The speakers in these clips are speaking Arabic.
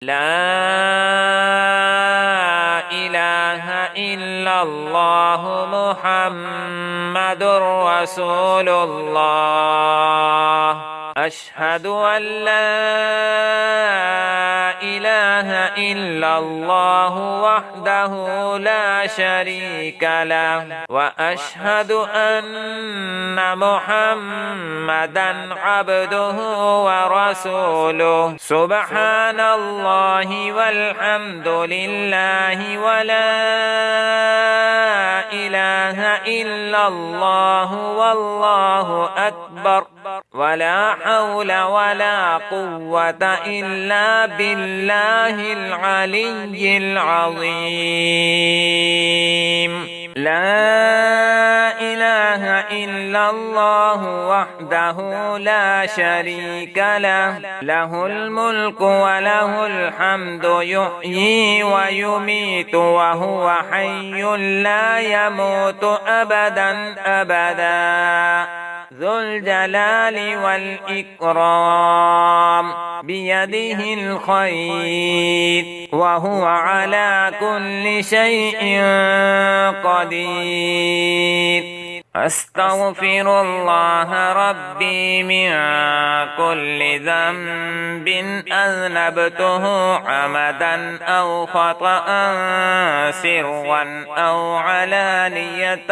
لا إله إلا الله محمد رسول الله. أشهد أن لا إله إلا الله وحده لا شريك له، وأشهد أن محمدا عبده ورسوله. سبحان الله والحمد لله ولا إله إلا الله والله أكبر، ولا حول ولا قوة إلا بالله العلي العظيم. لا إله إلا الله وحده لا شريك له، له الملك وله الحمد يحيي ويميت وهو حي لا يموت أبدا أبدا، ذو الجلال والإكرام، بيده الخير وهو على كل شيء قدير. أستغفر الله ربي من كل ذنب أذنبته عمدا أو خطأ سرا أو علانية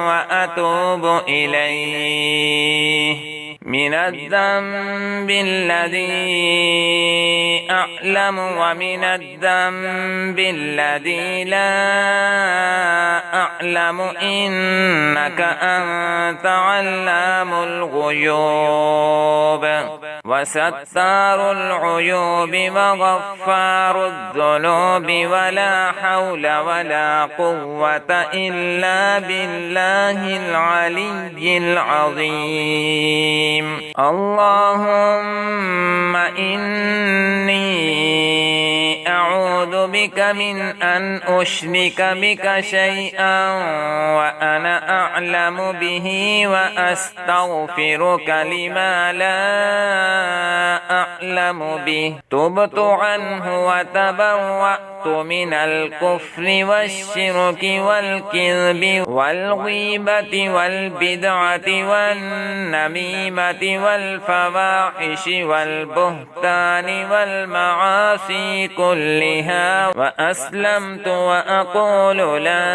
وأتوب إليه، من الذنب الذي أعلم ومن الذنب الذي لا أعلم، إنك أنت علام الغيوب وستار العيوب وغفار الذنوب، ولا حول ولا قوة إلا بالله العلي العظيم. اللهم إني أعوذ بك من أن أشرك بك شيئا وأنا أعلم به، وأستغفرك لما لا أعلم به. تبت عنه وتبرأت من الكفر والشرك والكذب والغيبة والبدعة والنميمة والفواحش والبهتان والمعاصي كلها، وأسلمت وأقول لا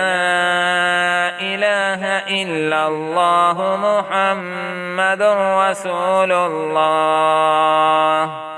إله إلا الله محمد رسول الله.